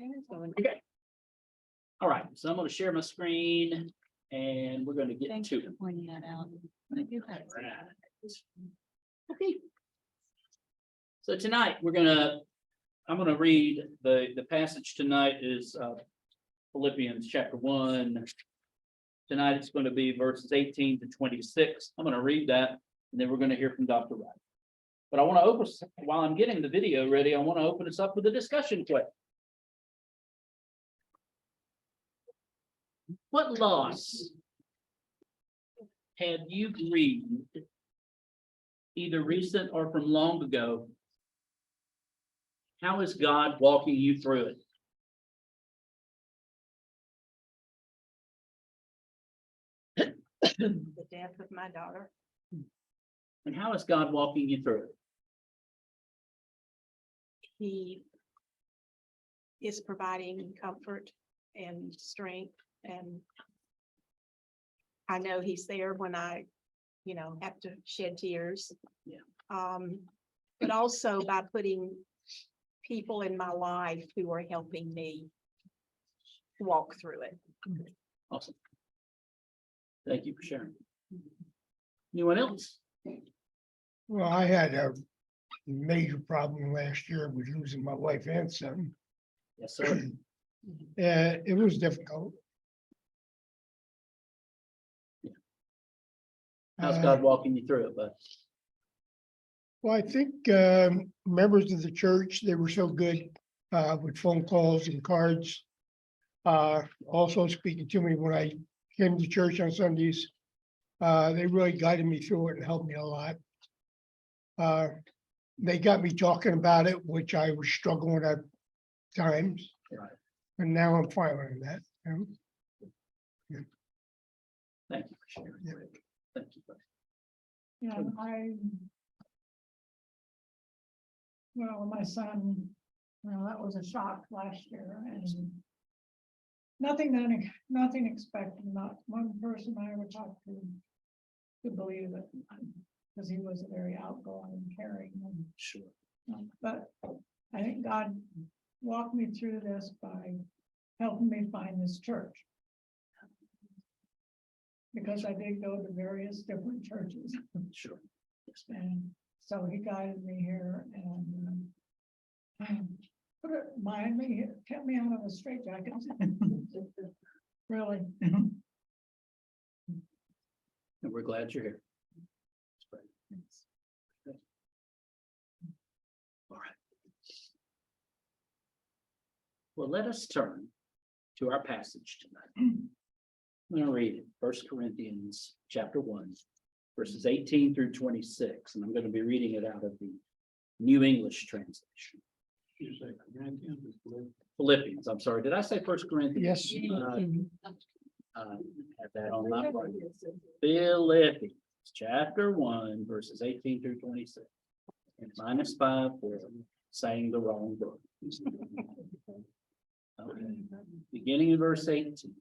Okay. All right, so I'm going to share my screen and we're going to get Thank to you it. for pointing that out. I do have. Okay. So tonight I'm gonna read the passage tonight is Philippians chapter 1. Tonight it's going to be verses 18 to 26. I'm going to read that and then we're going to hear from Dr. Wright. But I want to open, while I'm getting the video ready, I want to open us up with a discussion question. What loss have you grieved, either recent or from long ago? How is God walking you through it? The death of my daughter. And how is God walking you through it? He is providing comfort and strength, and I know he's there when I, have to shed tears. Yeah. But also by putting people in my life who are helping me walk through it. Awesome. Thank you for sharing. Anyone else? Well, I had a major problem last year with losing my wife and son. Yes, sir. It was difficult. How's God walking you through it, bud? Well, I think members of the church, they were so good with phone calls and cards. Also speaking to me when I came to church on Sundays. They really guided me through it and helped me a lot. They got me talking about it, which I was struggling at times. Right. And now I'm fine with that. Thank you for sharing. Yeah. Rick. Thank you. bud. My son, that was a shock last year and nothing expected, not one person I ever talked to could believe it. Because he was very outgoing and caring. Sure. But I think God walked me through this by helping me find this church. Because I did go to various different churches. Sure. Yes, ma'am. And so he guided me here and mind me, kept me out of a straitjacket. Really. And we're glad you're here. That's great. All right. Well, let us turn to our passage tonight. I'm going to read it, 1 Corinthians chapter 1, verses 18 through 26, and I'm going to be reading it out of the New English translation. Philippians, I'm sorry, did I say 1 Corinthians? Yes. Have that on my part. Philippians, chapter 1, verses 18 through 26. And -5 for saying the wrong book. Okay. Beginning in verse 18.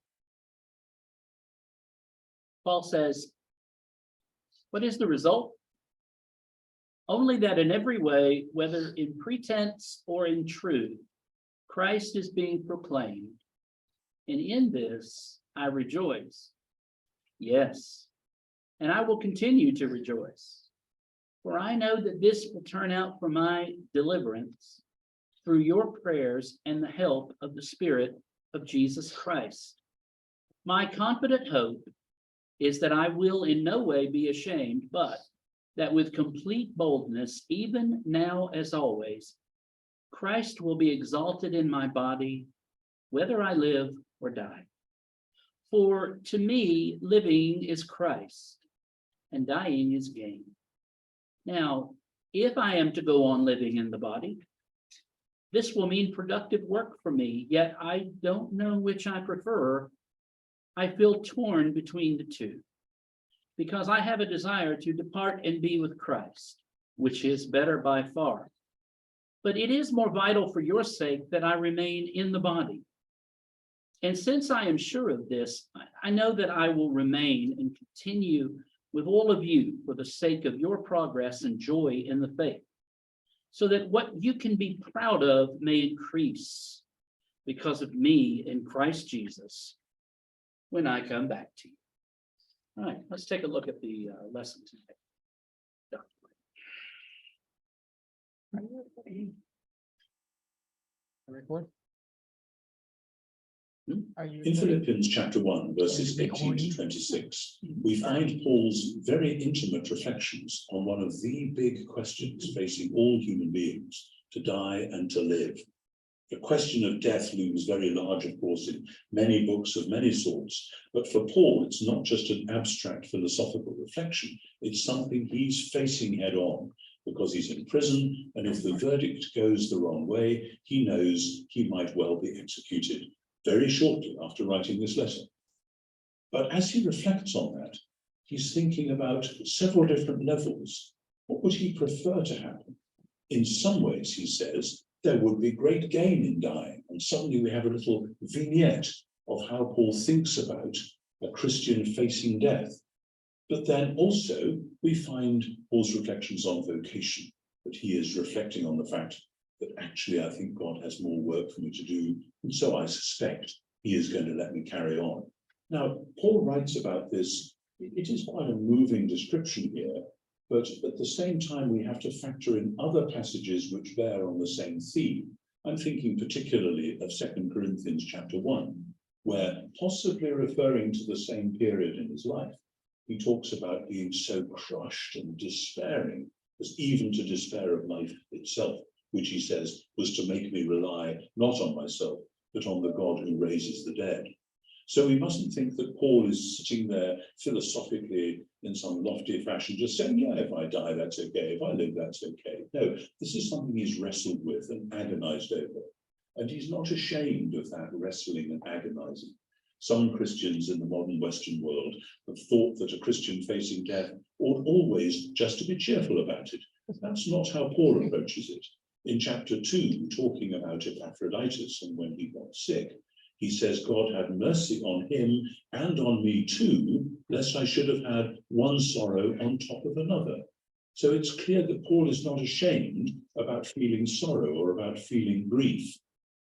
Paul says, what is the result? Only that in every way, whether in pretense or in truth, Christ is being proclaimed, and in this I rejoice. Yes, and I will continue to rejoice, for I know that this will turn out for my deliverance through your prayers and the help of the Spirit of Jesus Christ. My confident hope is that I will in no way be ashamed, but that with complete boldness, even now as always, Christ will be exalted in my body, whether I live or die. For to me, living is Christ, and dying is gain. Now, if I am to go on living in the body, this will mean productive work for me, yet I don't know which I prefer. I feel torn between the two, because I have a desire to depart and be with Christ, which is better by far. But it is more vital for your sake that I remain in the body. And since I am sure of this, I know that I will remain and continue with all of you for the sake of your progress and joy in the faith, so that what you can be proud of may increase. because of me in Christ Jesus when I come back to you. All right, let's take a look at the lesson today. In Philippians chapter 1, verses 18 to 26, we find Paul's very intimate reflections on one of the big questions facing all human beings, to die and to live. The question of death looms very large, of course, in many books of many sorts, but for Paul, it's not just an abstract philosophical reflection, it's something he's facing head on, because he's in prison, and if the verdict goes the wrong way, he knows he might well be executed very shortly after writing this letter. But as he reflects on that, he's thinking about several different levels. What would he prefer to happen? In some ways, he says, there would be great gain in dying. And suddenly we have a little vignette of how Paul thinks about a Christian facing death. But then also we find Paul's reflections on vocation, that he is reflecting on the fact that actually I think God has more work for me to do, and so I suspect he is going to let me carry on. Now, Paul writes about this, it is quite a moving description here, but at the same time we have to factor in other passages which bear on the same theme. I'm thinking particularly of 2 Corinthians chapter 1, where, possibly referring to the same period in his life, he talks about being so crushed and despairing as even to despair of life itself, which he says was to make me rely not on myself, but on the God who raises the dead. So we mustn't think that Paul is sitting there philosophically in some lofty fashion, just saying, yeah, if I die, that's okay. If I live, that's okay. No, this is something he's wrestled with and agonized over. And he's not ashamed of that wrestling and agonizing. Some Christians in the modern Western world have thought that a Christian facing death ought always just to be cheerful about it. That's not how Paul approaches it. In chapter 2, talking about Epaphroditus and when he got sick, he says, God had mercy on him and on me too, lest I should have had one sorrow on top of another. So it's clear that Paul is not ashamed about feeling sorrow or about feeling grief.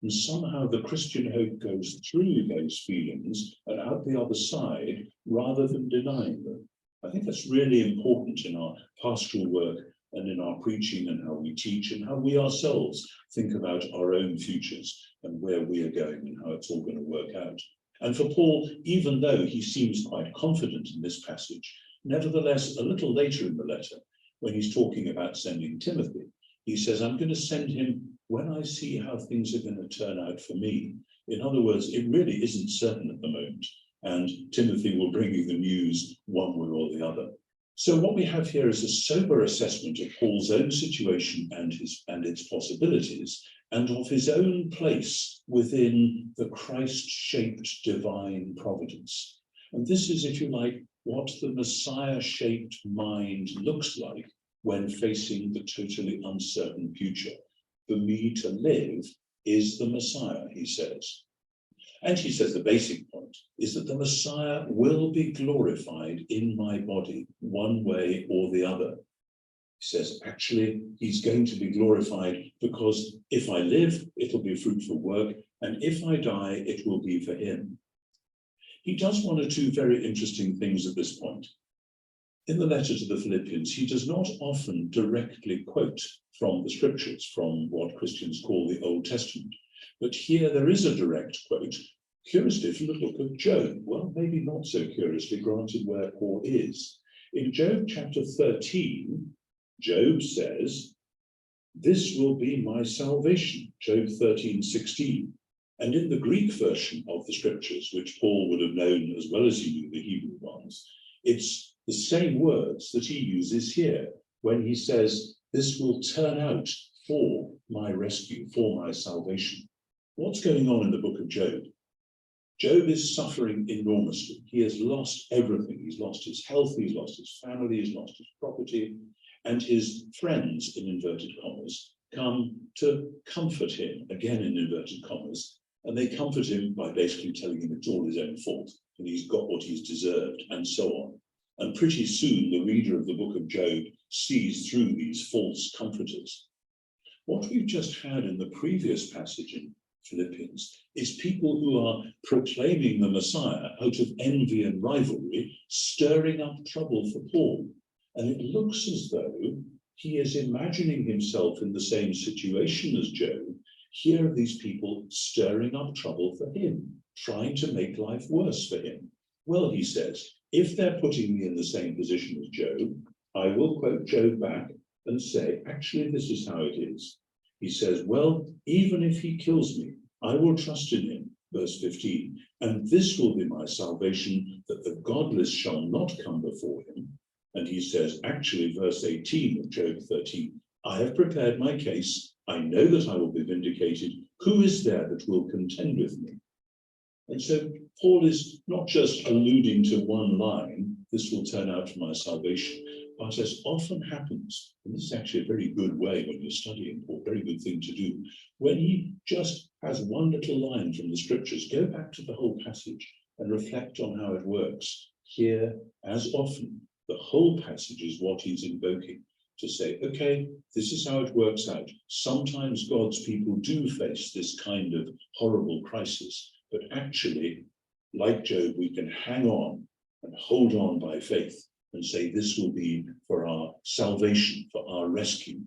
And somehow the Christian hope goes through those feelings and out the other side rather than denying them. I think that's really important in our pastoral work and in our preaching and how we teach and how we ourselves think about our own futures and where we are going and how it's all going to work out. And for Paul, even though he seems quite confident in this passage, nevertheless, a little later in the letter, when he's talking about sending Timothy, he says, I'm going to send him when I see how things are going to turn out for me. In other words, it really isn't certain at the moment, and Timothy will bring you the news one way or the other. So what we have here is a sober assessment of Paul's own situation and its possibilities, and of his own place within the Christ-shaped divine providence. And this is, if you like, what the Messiah-shaped mind looks like when facing the totally uncertain future. For me to live is the Messiah, he says. And he says the basic point is that the Messiah will be glorified in my body, one way or the other. He says, actually, he's going to be glorified because if I live, it'll be fruitful work, and if I die, it will be for him. He does one or two very interesting things at this point. In the letter to the Philippians, he does not often directly quote from the scriptures, from what Christians call the Old Testament. But here there is a direct quote, curiously from the book of Job. Well, maybe not so curiously, granted where Paul is. In Job chapter 13, Job says, this will be my salvation, Job 13:16. And in the Greek version of the scriptures, which Paul would have known as well as he knew the Hebrew ones, it's the same words that he uses here when he says, this will turn out for my rescue, for my salvation. What's going on in the book of Job? Job is suffering enormously. He has lost everything. He's lost his health, he's lost his family, he's lost his property, and his friends, in inverted commas, come to comfort him, again in inverted commas, and they comfort him by basically telling him it's all his own fault, and he's got what he's deserved, and so on. And pretty soon the reader of the book of Job sees through these false comforters. What we've just had in the previous passage in Philippians, is people who are proclaiming the Messiah out of envy and rivalry, stirring up trouble for Paul. And it looks as though he is imagining himself in the same situation as Job. Here are these people stirring up trouble for him, trying to make life worse for him. Well, he says, if they're putting me in the same position as Job, I will quote Job back and say, actually, this is how it is. He says, well, even if he kills me, I will trust in him, verse 15, and this will be my salvation, that the godless shall not come before him. And he says, actually, verse 18 of Job 13, I have prepared my case. I know that I will be vindicated. Who is there that will contend with me? And so Paul is not just alluding to one line, this will turn out to my salvation, but as often happens, and this is actually a very good way when you're studying Paul, very good thing to do, when he just has one little line from the scriptures, go back to the whole passage and reflect on how it works. Here, as often, the whole passage is what he's invoking to say, okay, this is how it works out. Sometimes God's people do face this kind of horrible crisis, but actually, like Job, we can hang on and hold on by faith and say this will be for our salvation, for our rescue.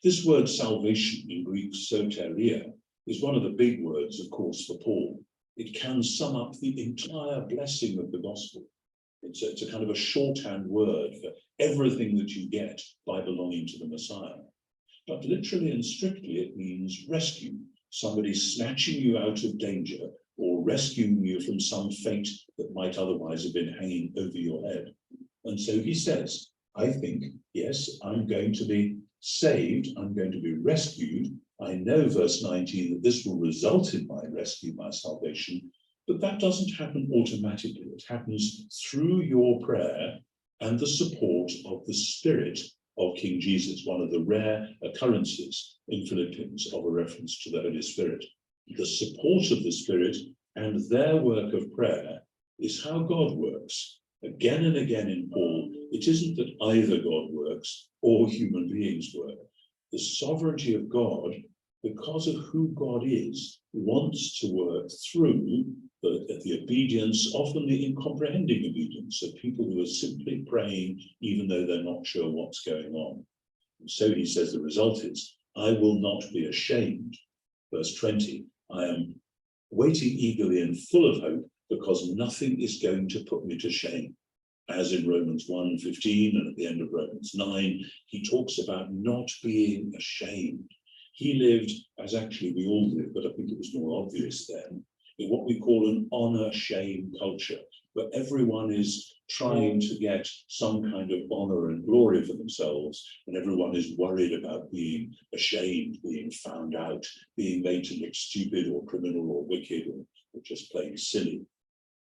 This word salvation in Greek, soteria, is one of the big words, of course, for Paul. It can sum up the entire blessing of the gospel. It's a kind of a shorthand word for everything that you get by belonging to the Messiah. But literally and strictly, it means rescue. Somebody snatching you out of danger or rescuing you from some fate that might otherwise have been hanging over your head. And so he says, I think, yes, I'm going to be saved. I'm going to be rescued. I know, verse 19, that this will result in my rescue, my salvation. But that doesn't happen automatically. It happens through your prayer and the support of the Spirit of King Jesus, one of the rare occurrences in Philippians of a reference to the Holy Spirit. The support of the Spirit and their work of prayer is how God works. Again and again in Paul, it isn't that either God works or human beings work. The sovereignty of God, because of who God is, wants to work through the obedience, often the incomprehending obedience of people who are simply praying, even though they're not sure what's going on. And so he says the result is, I will not be ashamed. Verse 20, I am waiting eagerly and full of hope, because nothing is going to put me to shame. As in Romans 1:15 and at the end of Romans 9, he talks about not being ashamed. He lived, as actually we all live, but I think it was more obvious then, in what we call an honor-shame culture, where everyone is trying to get some kind of honor and glory for themselves, and everyone is worried about being ashamed, being found out, being made to look stupid or criminal or wicked or just plain silly.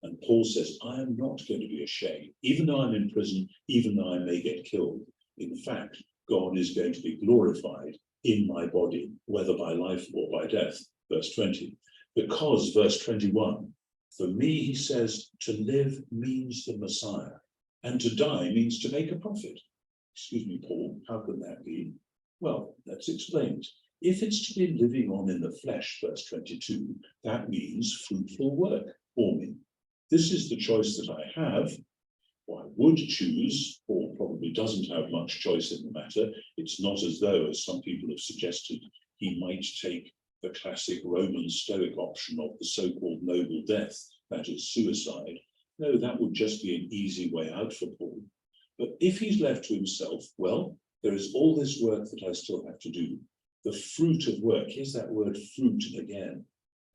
And Paul says, I am not going to be ashamed, even though I'm in prison, even though I may get killed. In fact, God is going to be glorified in my body, whether by life or by death. Verse 20. Because, verse 21, for me, he says, to live means the Messiah, and to die means to make a profit. Excuse me, Paul, how can that be? Well, let's explain it. If it's to be living on in the flesh, verse 22, that means fruitful work for me. This is the choice that I have, or I would choose. Paul probably doesn't have much choice in the matter. It's not as though, as some people have suggested, he might take the classic Roman Stoic option of the so-called noble death, that is suicide. No, that would just be an easy way out for Paul. But if he's left to himself, well, there is all this work that I still have to do. The fruit of work, here's that word fruit again.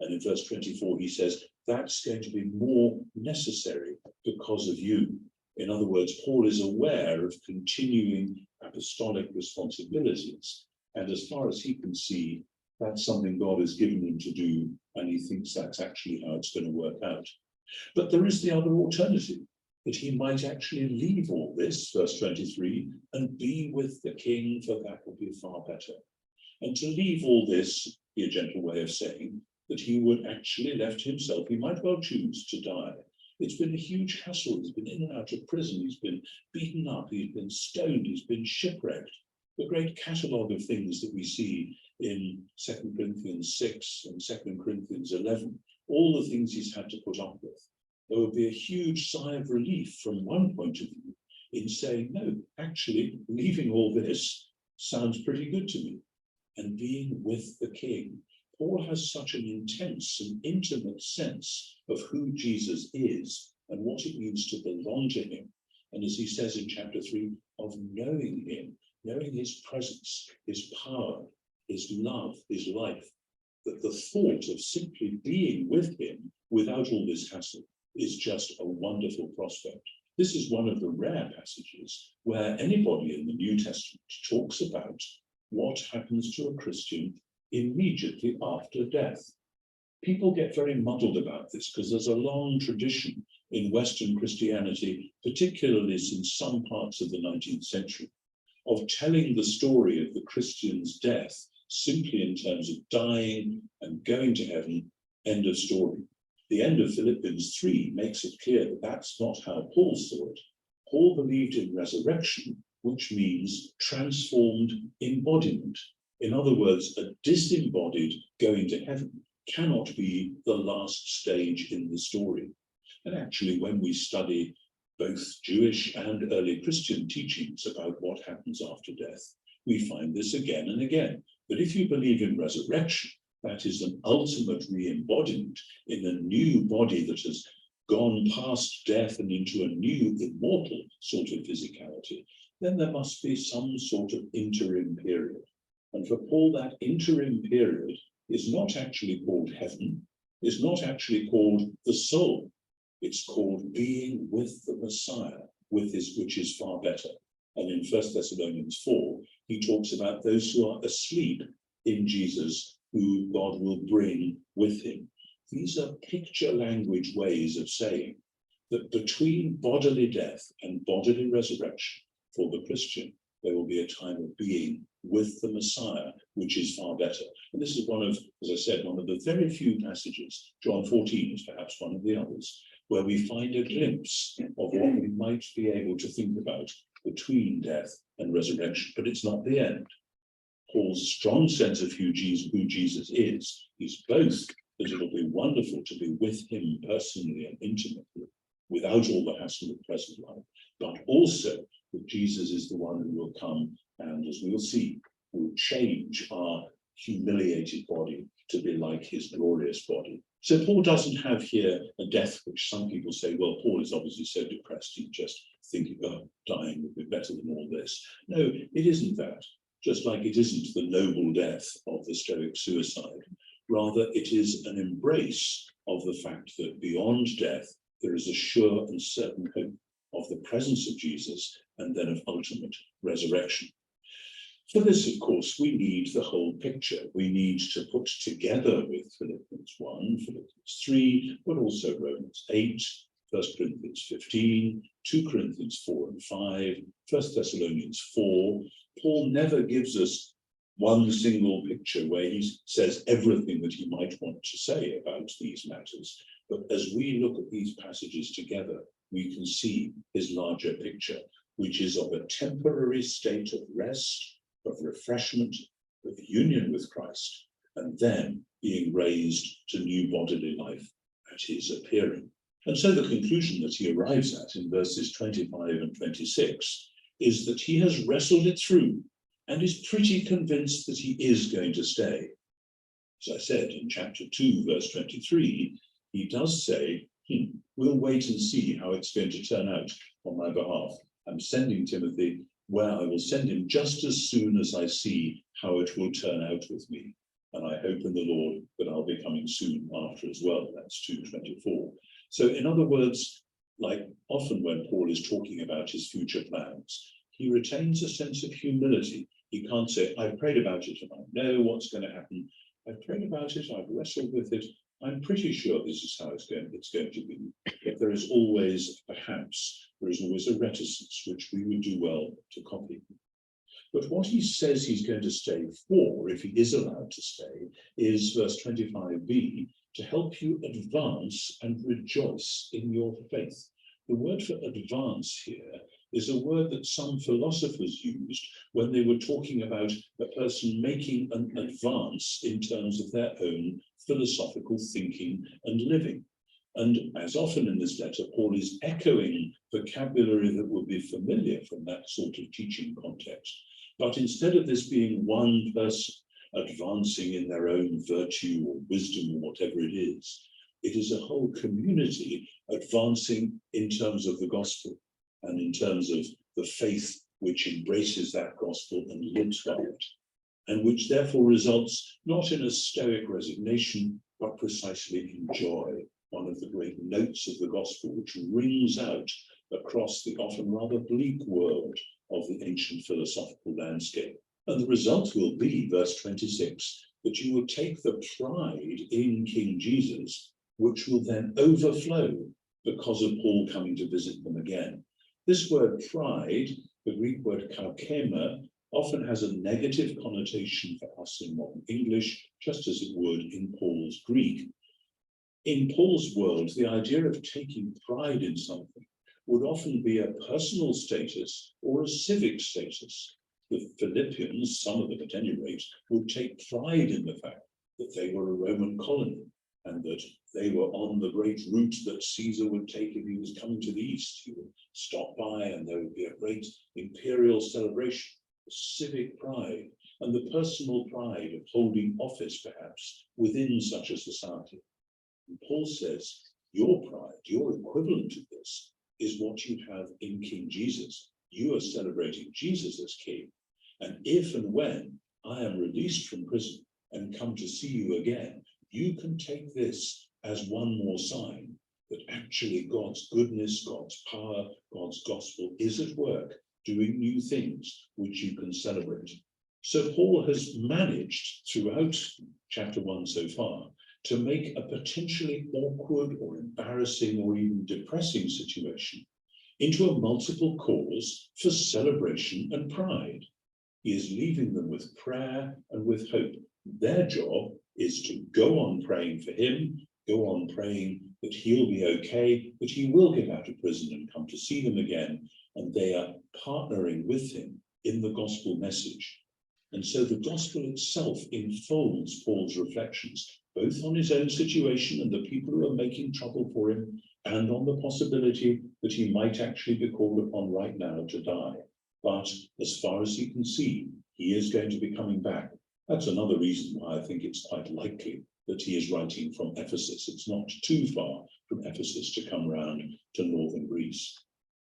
And in verse 24, he says, that's going to be more necessary because of you. In other words, Paul is aware of continuing apostolic responsibilities. And as far as he can see, that's something God has given him to do, and he thinks that's actually how it's going to work out. But there is the other alternative, that he might actually leave all this, verse 23, and be with the king, for that would be far better. And to leave all this, be a gentle way of saying, that he would actually left himself, he might well choose to die. It's been a huge hassle. He's been in and out of prison. He's been beaten up. He's been stoned. He's been shipwrecked. the great catalogue of things that we see in 2 Corinthians 6 and 2 Corinthians 11, all the things he's had to put up with, there would be a huge sigh of relief from one point of view in saying, no, actually, leaving all this sounds pretty good to me, and being with the King. Paul has such an intense and intimate sense of who Jesus is and what it means to belong to him. And as he says in chapter 3, of knowing him, knowing his presence, his power, his love, his life, that the thought of simply being with him without all this hassle is just a wonderful prospect. This is one of the rare passages where anybody in the New Testament talks about what happens to a Christian immediately after death. People get very muddled about this because there's a long tradition in Western Christianity, particularly since some parts of the 19th century, of telling the story of the Christian's death simply in terms of dying and going to heaven, end of story. The end of Philippians 3 makes it clear that that's not how Paul saw it. Paul believed in resurrection, which means transformed embodiment. In other words, a disembodied going to heaven cannot be the last stage in the story. And actually, when we study both Jewish and early Christian teachings about what happens after death, we find this again and again, that if you believe in resurrection, that is an ultimate re-embodiment in a new body that has gone past death and into a new immortal sort of physicality, then there must be some sort of interim period. And for Paul, that interim period is not actually called heaven, is not actually called the soul. It's called being with the Messiah, which is far better. And in 1 Thessalonians 4, he talks about those who are asleep in Jesus, who God will bring with him. These are picture language ways of saying that between bodily death and bodily resurrection, for the Christian, there will be a time of being with the Messiah, which is far better. And this is one of, as I said, one of the very few passages, John 14 is perhaps one of the others, where we find a glimpse of what we might be able to think about between death and resurrection, but it's not the end. Paul's strong sense of who Jesus is both that it'll be wonderful to be with him personally and intimately, without all the hassle of present life, but also that Jesus is the one who will come and, as we'll see, will change our humiliated body to be like his glorious body. So Paul doesn't have here a death which some people say, well, Paul is obviously so depressed, he just thinking, oh, dying would be better than all this. No, it isn't that. Just like it isn't the noble death of the Stoic suicide. Rather, it is an embrace of the fact that beyond death, there is a sure and certain hope of the presence of Jesus and then of ultimate resurrection. For this, of course, we need the whole picture. We need to put together with Philippians 1, Philippians 3, but also Romans 8, 1 Corinthians 15, 2 Corinthians 4 and 5, 1 Thessalonians 4. Paul never gives us one single picture where he says everything that he might want to say about these matters. But as we look at these passages together, we can see his larger picture, which is of a temporary state of rest, of refreshment, of union with Christ, and then being raised to new bodily life at his appearing. And so the conclusion that he arrives at in verses 25 and 26 is that he has wrestled it through and is pretty convinced that he is going to stay. As I said in chapter 2, verse 23, he does say, we'll wait and see how it's going to turn out on my behalf. I'm sending Timothy where I will send him just as soon as I see how it will turn out with me. And I hope in the Lord that I'll be coming soon after as well. That's 2:24. So in other words, like often when Paul is talking about his future plans, he retains a sense of humility. He can't say, I've prayed about it and I know what's going to happen. I've prayed about it, I've wrestled with it. I'm pretty sure this is how it's going to be. But there is always, there is always a reticence which we would do well to copy. But what he says he's going to stay for, if he is allowed to stay, is verse 25b, to help you advance and rejoice in your faith. The word for advance here is a word that some philosophers used when they were talking about a person making an advance in terms of their own philosophical thinking and living. And as often in this letter, Paul is echoing vocabulary that would be familiar from that sort of teaching context. But instead of this being one person advancing in their own virtue or wisdom or whatever it is a whole community advancing in terms of the gospel and in terms of the faith which embraces that gospel and lives by it, and which therefore results not in a stoic resignation, but precisely in joy, one of the great notes of the gospel which rings out across the often rather bleak world of the ancient philosophical landscape. And the result will be, verse 26, that you will take the pride in King Jesus, which will then overflow because of Paul coming to visit them again. This word pride, the Greek word karkema, often has a negative connotation for us in modern English, just as it would in Paul's Greek. In Paul's world, the idea of taking pride in something would often be a personal status or a civic status. The Philippians, some of them at any rate, would take pride in the fact that they were a Roman colony and that they were on the great route that Caesar would take if he was coming to the east. He would stop by and there would be a great imperial celebration, civic pride, and the personal pride of holding office, perhaps, within such a society. And Paul says, your pride, your equivalent of this, is what you have in King Jesus. You are celebrating Jesus as king. And if and when I am released from prison and come to see you again, you can take this as one more sign that actually God's goodness, God's power, God's gospel is at work, doing new things which you can celebrate. So Paul has managed throughout chapter 1 so far to make a potentially awkward or embarrassing or even depressing situation into a multiple cause for celebration and pride. He is leaving them with prayer and with hope. Their job is to go on praying for him, go on praying that he'll be okay, that he will get out of prison and come to see them again, and they are partnering with him in the gospel message. And so the gospel itself enfolds Paul's reflections, both on his own situation and the people who are making trouble for him, and on the possibility that he might actually be called upon right now to die. But as far as he can see, he is going to be coming back. That's another reason why I think it's quite likely that he is writing from Ephesus. It's not too far from Ephesus to come round to northern Greece.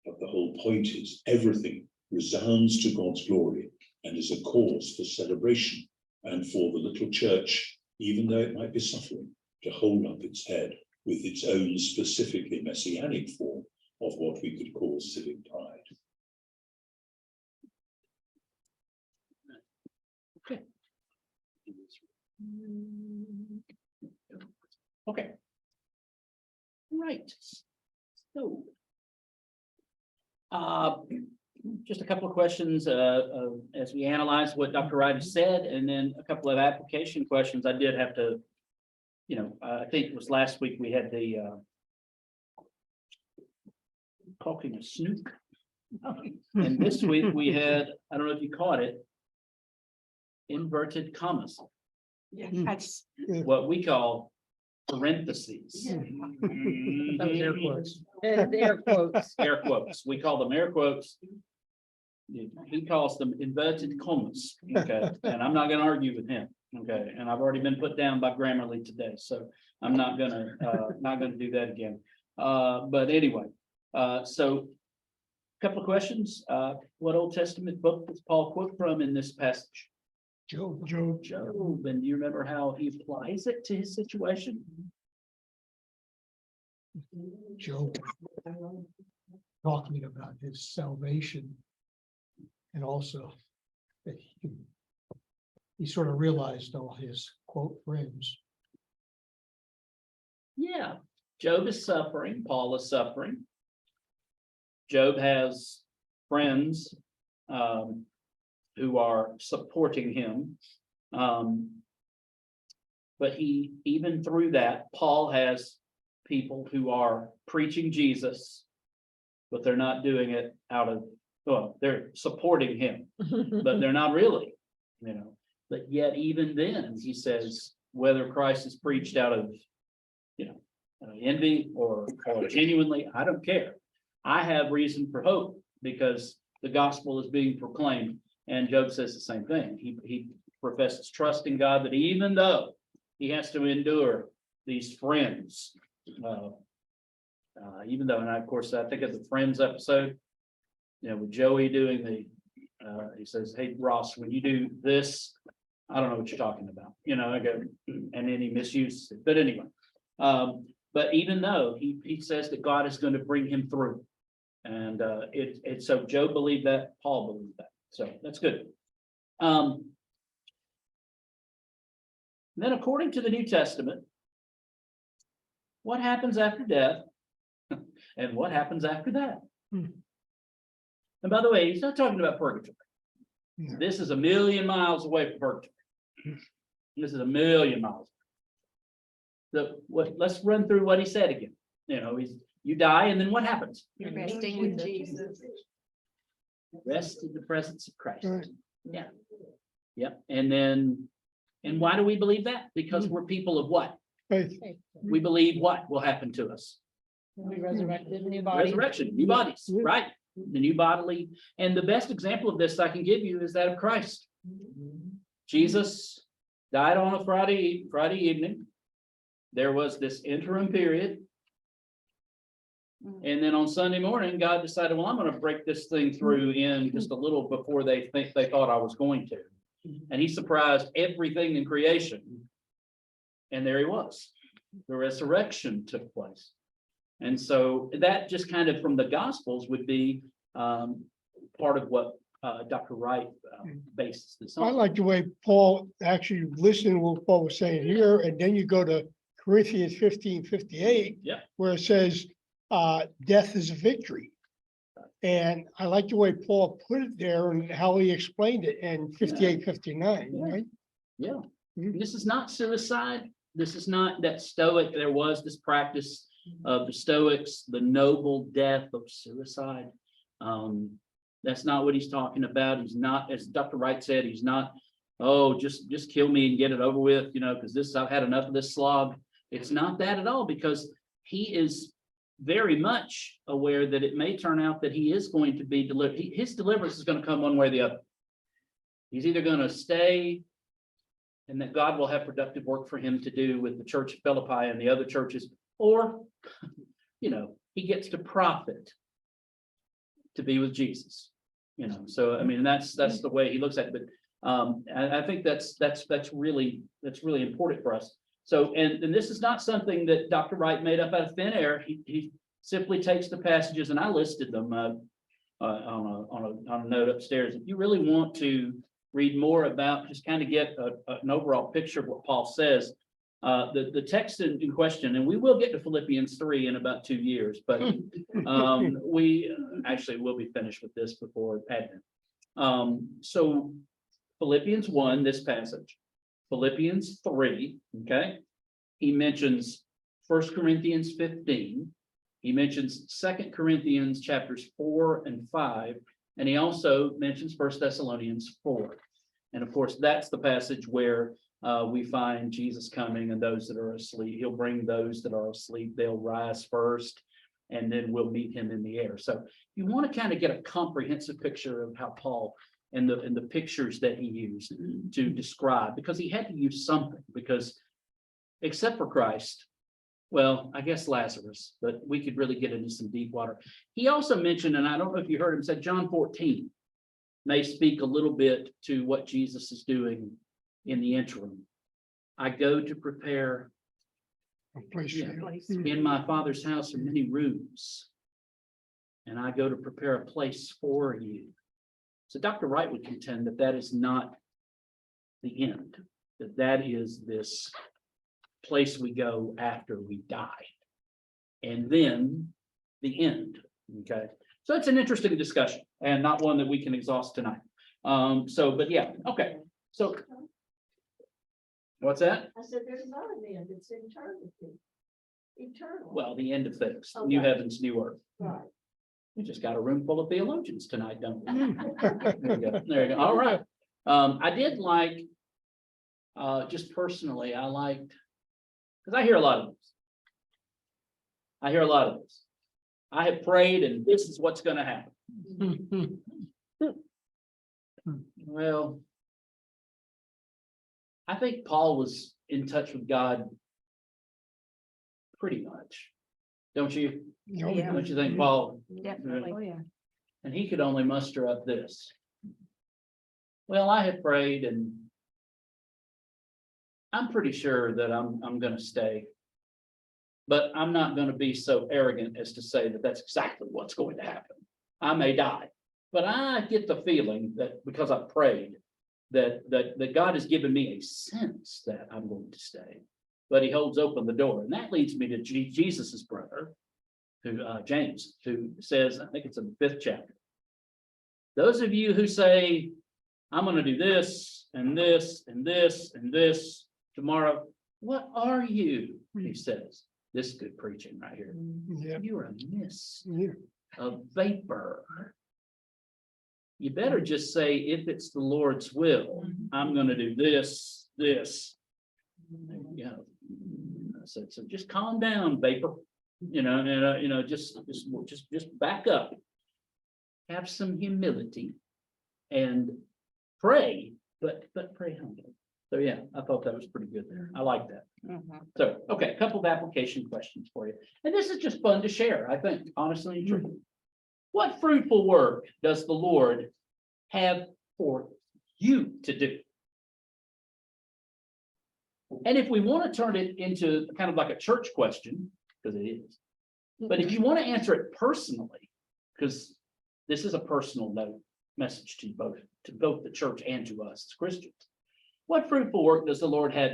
But the whole point is everything resounds to God's glory and is a cause for celebration and for the little church, even though it might be suffering, to hold up its head with its own specifically messianic form of what we could call civic pride. Okay. Right. So, just a couple of questions as we analyze what Dr. Wright has said, and then a couple of application questions. I did have to, I think it was last week we had the talking of Snook. And this week we had, I don't know if you caught it, inverted commas, Yeah, that's. what we call parentheses. Those air quotes. Air quotes. Air quotes. We call them air quotes. He calls them inverted commas. Okay, and I'm not going to argue with him. Okay, and I've already been put down by Grammarly today, so I'm not gonna do that again. But anyway, so a couple of questions. What Old Testament book does Paul quote from in this passage? Job. Job. And do you remember how he applies it to his situation? Job, talking about his salvation, and also that he sort of realized all his quote friends. Yeah, Job is suffering. Paul is suffering. Job has friends who are supporting him. But even through that, Paul has people who are preaching Jesus but they're not doing it out of, well, they're supporting him, but they're not really, you know. But yet even then, he says, whether Christ is preached out of, you know, envy or genuinely, I don't care. I have reason for hope because the gospel is being proclaimed. And Job says the same thing. He professes trust in God that even though he has to endure these friends, even though, and of course, I think of the Friends episode, you know, with Joey doing the, he says, hey, Ross, when you do this, I don't know what you're talking about, you know, I go, and then he misuses it, but anyway. But even though he says that God is going to bring him through. And so Job believed that, Paul believed that. So that's good. Then according to the New Testament, what happens after death? And what happens after that? And by the way, he's not talking about purgatory. No. This is 1,000,000 miles away from purgatory. This is 1,000,000 miles. Let's run through what he said again. You know, you die, and then what happens? You're resting with Jesus. Rest in the presence of Christ. Right. Yeah. Yep. And why do we believe that? Because we're people of what? Faith. We believe what will happen to us? We resurrected new body. Resurrection, new bodies, right? The new bodily. And the best example of this I can give you is that of Christ. Jesus died on a Friday evening. There was this interim period. And then on Sunday morning, God decided, well, I'm going to break this thing through in just a little before they thought I was going to. And he surprised everything in creation. And there he was. The resurrection took place. And so that just kind of from the Gospels would be part of what Dr. Wright bases this I on. like the way Paul actually listened to what Paul was saying here, and then you go to Corinthians 15:58. Yeah. Where it says, death is a victory. And I like the way Paul put it there and how he explained it in 58:59, Yeah. right? Yeah. Mhm. This is not suicide. This is not that Stoic. There was this practice of the Stoics, the noble death of suicide. That's not what he's talking about. He's not, as Dr. Wright said, he's not, oh, just kill me and get it over with, you know, because I've had enough of this slog. It's not that at all, because he is very much aware that it may turn out that he is going to be delivered. His deliverance is going to come one way or the other. He's either going to stay and that God will have productive work for him to do with the church of Philippi and the other churches, or, you know, he gets to profit to be with Jesus, you know. So, I mean, that's the way he looks at it. But I think that's really important for us. So, and this is not something that Dr. Wright made up out of thin air. He simply takes the passages, and I listed them on a note upstairs. If you really want to read more about, just kind of get an overall picture of what Paul says, the text in question, and we will get to Philippians 3 in about 2 years, but we actually will be finished with this before Advent. So Philippians 1, this passage, Philippians 3, okay, he mentions 1 Corinthians 15, he mentions 2 Corinthians chapters 4 and 5, and he also mentions 1 Thessalonians 4. And of course, that's the passage where we find Jesus coming, and those that are asleep, he'll bring those that are asleep, they'll rise first, and then we'll meet him in the air. So you want to kind of get a comprehensive picture of how Paul and the pictures that he used to describe, because he had to use something, because except for Christ, well, I guess Lazarus, but we could really get into some deep water. He also mentioned, and I don't know if you heard him, said John 14 may speak a little bit to what Jesus is doing in the interim. I go to prepare, A place for you. in my Father's house are many rooms, and I go to prepare a place for you. So Dr. Wright would contend that that is not the end, that is this place we go after we die, and then the end. Okay, so it's an interesting discussion and not one that we can exhaust tonight. But yeah, okay. So what's that? I said, there's not an end, it's eternity. Eternal. Well, the end of things, new Okay. heavens, new earth. Right. We just got a room full of theologians tonight, don't we? There you go. There you go. All right. I did like, just personally, I liked, because I hear a lot of this. I hear a lot of this. I have prayed and this is what's going to happen. Well, I think Paul was in touch with God pretty much. Don't you? Yeah. Don't you think, Paul? Definitely. Oh, yeah. And he could only muster up this. Well, I have prayed and I'm pretty sure that I'm gonna stay. But I'm not gonna be so arrogant as to say that that's exactly what's going to happen. I may die, but I get the feeling that because I prayed, that God has given me a sense that I'm going to stay. But he holds open the door, and that leads me to Jesus's brother, who James, who says, I think it's in the 5th chapter. Those of you who say, I'm going to do this and this and this and this tomorrow, what are you? He says, this is good preaching right here. Yeah, You're a mist, yeah. a vapor. You better just say, if it's the Lord's will, I'm going to do this, this. Yeah. So just calm down, vapor. Just back up. Have some humility and pray, but pray humbly. So yeah, I thought that was pretty good there. I like that. So, okay, a couple of application questions for you. And this is just fun to share, I think, honestly and truthfully. What fruitful work does the Lord have for you to do? And if we want to turn it into kind of like a church question, because it is, but if you want to answer it personally, because this is a personal note message to both the church and to us as Christians. What fruitful work does the Lord have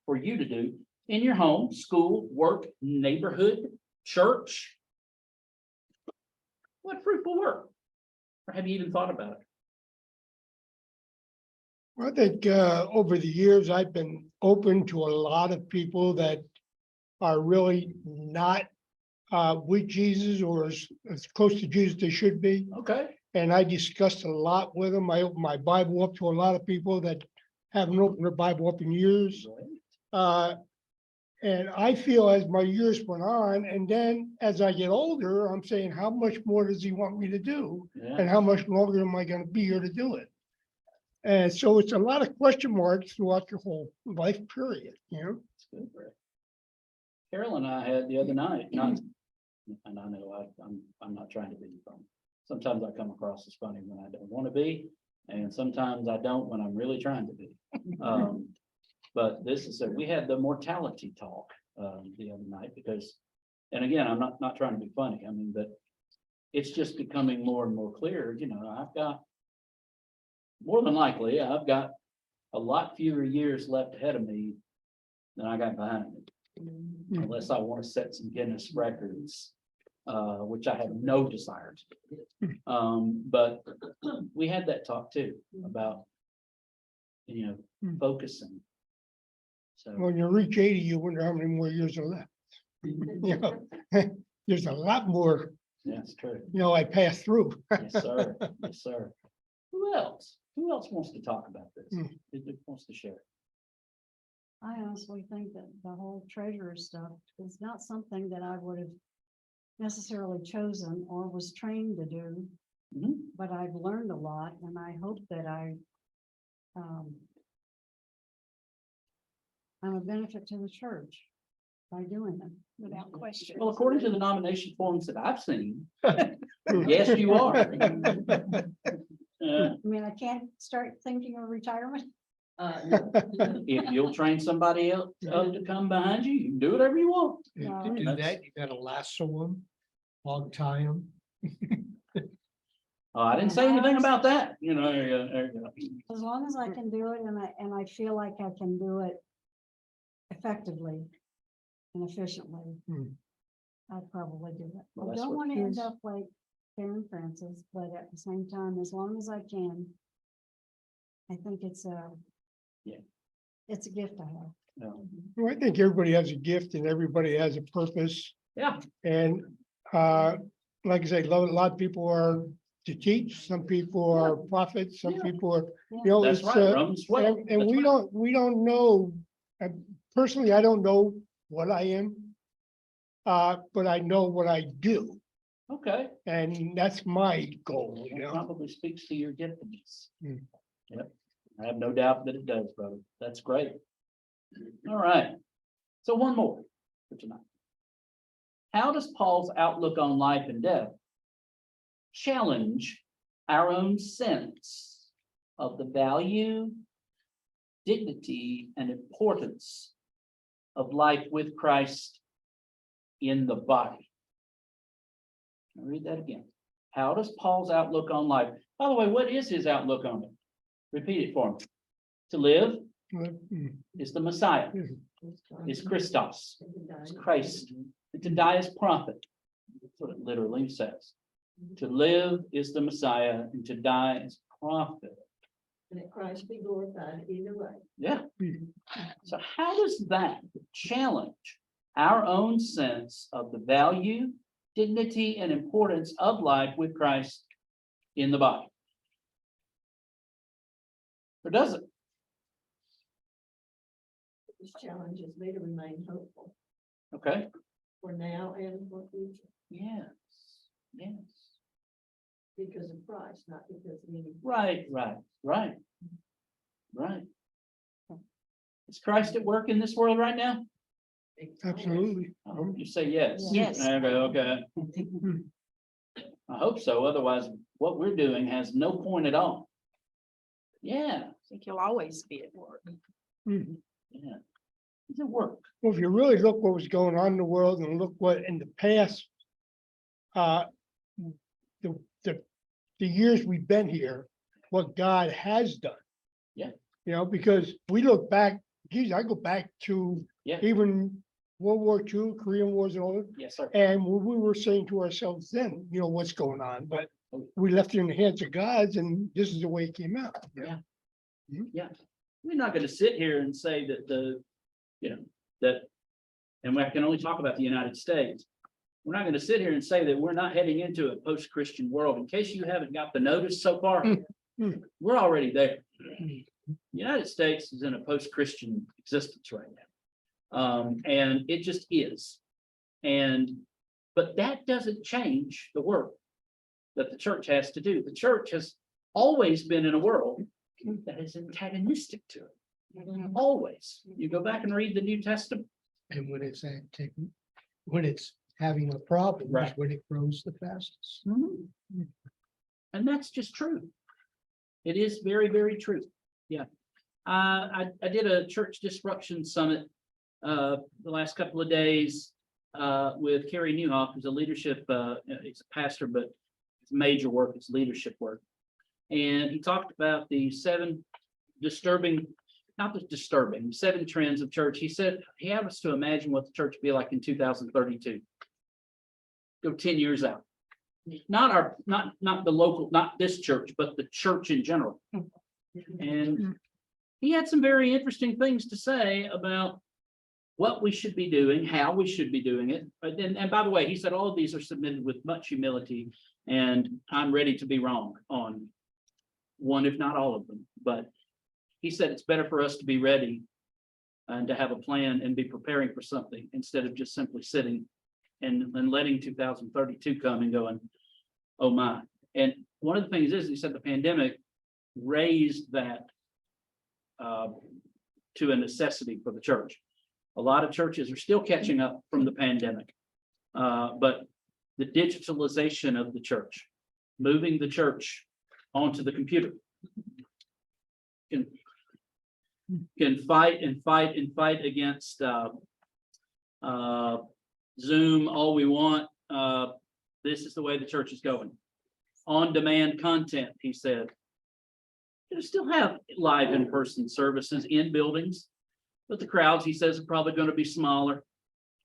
for you to do in your home, school, work, neighborhood, church? What fruitful work? Or have you even thought about it? I think over the years, I've been open to a lot of people that are really not with Jesus or as close to Jesus they should be. Okay. And I discussed a lot with them. I opened my Bible up to a lot of people that haven't opened their Bible up in years. And I feel as my years went on, and then as I get older, I'm saying, how much more does he want me to do? Yeah. And how much longer am I going to be here to do it? And so it's a lot of question marks throughout your whole life period, you know? It's good, Rick. Carol and I had the other night, and I know I'm not trying to be funny. Sometimes I come across as funny when I don't want to be, and sometimes I don't when I'm really trying to be. But this is we had the mortality talk the other night because, and again, I'm not trying to be funny. I mean, but it's just becoming more and more clear. I've got more than likely, I've got a lot fewer years left ahead of me than I got behind me, unless I want to set some Guinness records, which I have no desire to do. But we had that talk too about, focusing. So When you reach 80, you wonder how many more years are left. You know, there's a lot more, yeah, it's true. I passed through. Yes, sir. Yes, sir. Who else? Who else wants to talk about this? Who wants to share? I honestly think that the whole treasurer stuff is not something that I would have necessarily chosen or was trained to do. Mhm. But I've learned a lot, and I hope that I'm a benefit to the church by doing them. Without question. Well, according to the nomination forms that I've seen, yes, you are. I mean, I can't start thinking of retirement. If you'll train somebody else up to come behind you, you can do whatever you want. No, To do that, you gotta lasso them, hog tie them. Oh, I didn't say anything about that, as long as I can do it and I feel like I can do it effectively and efficiently, I'd probably do it. Well, I that's don't what- want to end up like Karen Francis, but at the same time, as long as I can, I think it's a gift I have. No. Well, I think everybody has a gift and everybody has a purpose. Yeah, And like I say, a lot of people are to teach, some people are prophets, some Yeah. people are, you know, That's it's, right, Romans 12. and That's right. we don't know. Personally, I don't know what I am. But I know what I do, Okay, and that's my goal, you that know? probably speaks to your giftedness. Hmm. Yep, I have no doubt that it does, brother. That's great. All right, so one more for tonight. How does Paul's outlook on life and death challenge our own sense of the value, dignity, and importance of life with Christ in the body? I'll read that again. How does Paul's outlook on life? By the way, what is his outlook on it? Repeat it for me. To live is the Messiah, is Christos, is Christ, and to die is profit. That's what it literally says. To live is the Messiah, and to die is profit. And that Christ be glorified either way. Yeah. So how does that challenge our own sense of the value, dignity, and importance of life with Christ in the body? Or does it? This challenges me to remain hopeful Okay. for now and for future Yes. Yes. because of Christ, not because of any. Right. Is Christ at work in this world right now? Absolutely. I hope you say yes. Yes. Okay. I hope so. Otherwise, what we're doing has no point at all. Yeah, I think you'll always be at work. Mhm. yeah. It's at work. Well, if you really look what was going on in the world and look what in the past, the, the years we've been here, what God has done. Yeah. You know, because we look back, geez, I go back to Yeah. even World War II, Korean Wars and all that. Yes, sir. And we were saying to ourselves then, you know, what's going on, but we left it in the hands of God and this is the way it came out. Yeah. We're not gonna sit here and say that and I can only talk about the United States. We're not gonna sit here and say that we're not heading into a post-Christian world. In case you haven't got the notice so far, we're already there. The United States is in a post-Christian existence right now. And it just is. But that doesn't change the work that the church has to do. The church has always been in a world that is antagonistic to it. Always. You go back and read the New Testament. And when when it's having a problem, is Right. when it grows the fastest. And that's just true. It is very, very true. Yeah. I did a church disruption summit the last couple of days with Kerry Newhoff, who's a leadership, he's a pastor, but it's major work, it's leadership work. And he talked about the seven trends of church. He said he had us to imagine what the church would be like in 2032. Go 10 years out. Not the local, not this church, but the church in general. And he had some very interesting things to say about what we should be doing, how we should be doing it. And by the way, he said all of these are submitted with much humility, and I'm ready to be wrong on one, if not all of them. But he said it's better for us to be ready and to have a plan and be preparing for something instead of just simply sitting and letting 2032 come and going, oh my. And one of the things is, he said the pandemic raised that to a necessity for the church. A lot of churches are still catching up from the pandemic. But the digitalization of the church, moving the church onto the computer, can fight against Zoom all we want. This is the way the church is going. On-demand content, he said. You still have live in-person services in buildings, but the crowds, he says, are probably going to be smaller.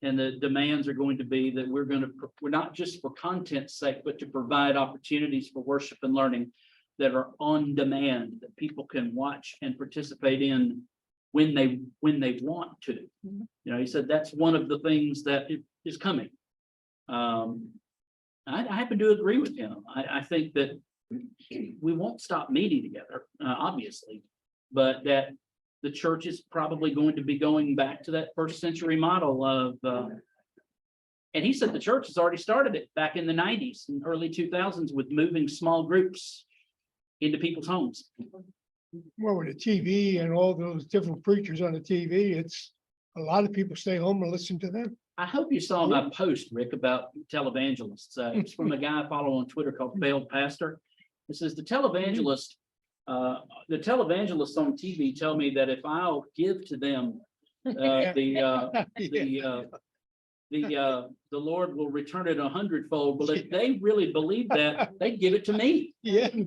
And the demands are going to be that we're not just for content's sake, but to provide opportunities for worship and learning that are on demand, that people can watch and participate in when they want to. You know, he said that's one of the things that is coming. And I happen to agree with him. I think that we won't stop meeting together, obviously, but that the church is probably going to be going back to that first century model of, and he said the church has already started it back in the 90s and early 2000s with moving small groups into people's homes. Well, with the TV and all those different preachers on the TV, it's a lot of people stay home and listen to them. I hope you saw my post, Rick, about televangelists. It's from a guy I follow on Twitter called Failed Pastor. It says the televangelists on TV tell me that if I'll give to them the Lord will return it 100-fold. Well, if they really believe that, they'd give it to me. Yeah. You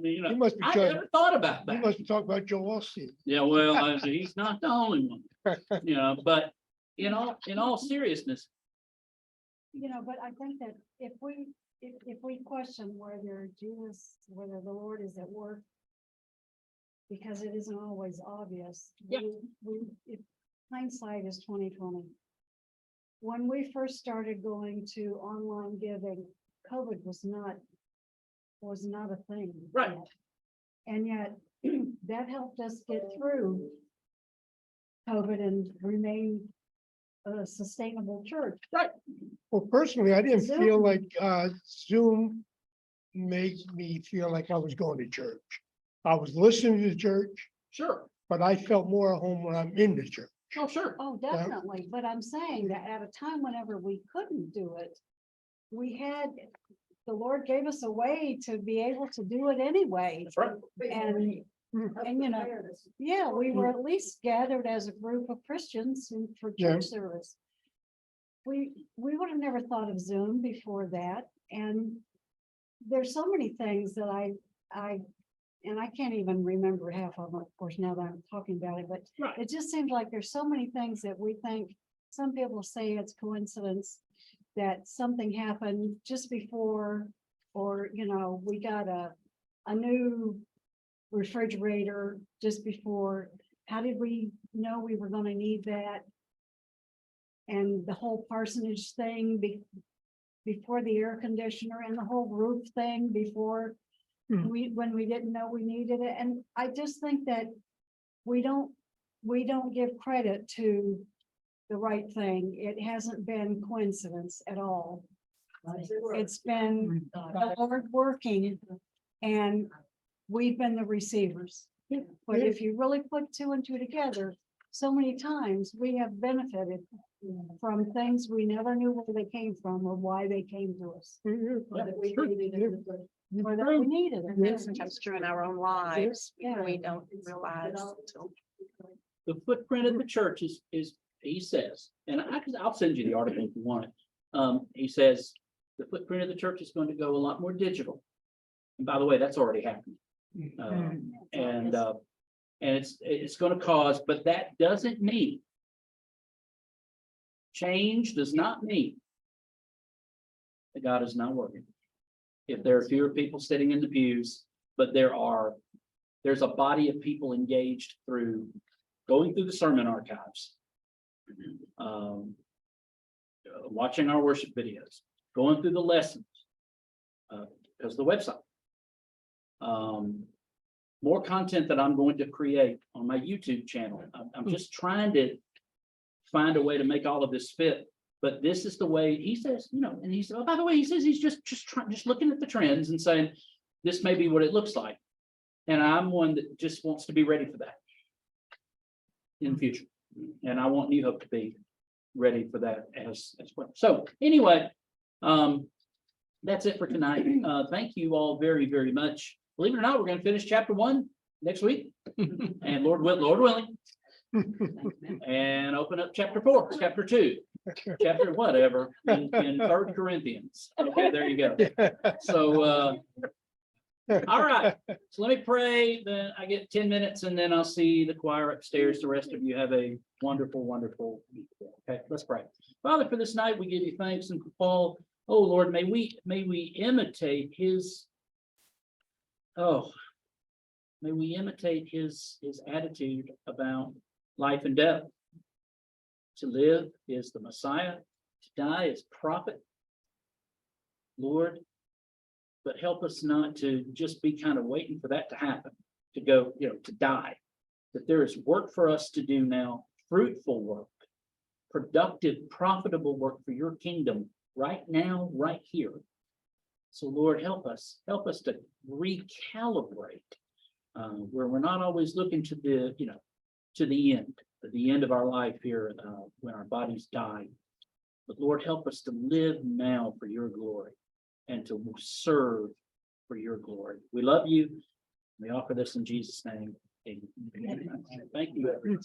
You must be I trying, never thought about you that. must be talking about Joel Osteen. Yeah, well, he's not the only one, but in all seriousness, But I think that if we question whether the Lord is at work, because it isn't always obvious. Yeah. If hindsight is 20/20. When we first started going to online giving, COVID was not a thing. Right. yet. And yet that helped us get through COVID and remain a sustainable church. Well, personally, I didn't Zoom. feel like Zoom made me feel like I was going to church. I was listening to church, sure. but I felt more at home when I'm in the church. Oh, sure. Oh, definitely, but I'm saying that at a time whenever we couldn't do it, the Lord gave us a way to be able to do it anyway. That's right. And yeah, we were at least gathered as a group of Christians for Yeah. church service. We would have never thought of Zoom before that, and there's so many things that I can't even remember half of them, of course, now that I'm talking about it, but Right. it just seems like there's so many things that we think, some people say it's coincidence that something happened just before, or, we got a new refrigerator just before. How did we know we were gonna need that? And the whole parsonage thing before the air conditioner, and the whole roof thing before when we didn't know we needed it. And I just think that we don't give credit to the right thing. It hasn't been coincidence at all. It's been the Lord working, and we've been the receivers. But if you really put two and two together, so many times we have benefited from things we never knew where they came from or why they came to us. Or that we needed it. And sometimes true in our own lives, Yeah. we don't realize. The footprint of the church is, he says, and I'll send you the article if you want it. He says, the footprint of the church is going to go a lot more digital. And by the way, that's already happening. And it's going to cause, but that doesn't mean, change does not mean that God is not working. If there are fewer people sitting in the pews, but there's a body of people engaged through going through the sermon archives, watching our worship videos, going through the lessons, because of the website. More content that I'm going to create on my YouTube channel. I'm just trying to find a way to make all of this fit. But this is the way he says, and he said, oh, by the way, he says he's just looking at the trends and saying, this may be what it looks like. And I'm one that just wants to be ready for that in the future. And I want New Hope to be ready for that as well. So anyway, that's it for tonight. Thank you all very, very much. Believe it or not, we're going to finish chapter 1 next week, and Lord willing, and open up chapter 4, chapter 2, chapter whatever in 3rd Corinthians. Okay, there you go. So, all right. So let me pray. Then I get 10 minutes, and then I'll see the choir upstairs. The rest of you have a wonderful, wonderful week. Okay, let's pray. Father, for this night, we give you thanks, and for Paul. Oh Lord, may we imitate his. Oh, may we imitate his attitude about life and death. To live is the Messiah, to die is prophet. Lord. But help us not to just be kind of waiting for that to happen, to go, to die. That there is work for us to do now, fruitful work, productive, profitable work for your kingdom right now, right here. So Lord, help us to recalibrate, where we're not always looking to the end of our life here, when our bodies die. But Lord, help us to live now for your glory and to serve for your glory. We love you. We offer this in Jesus' name. Amen. Thank you, everyone.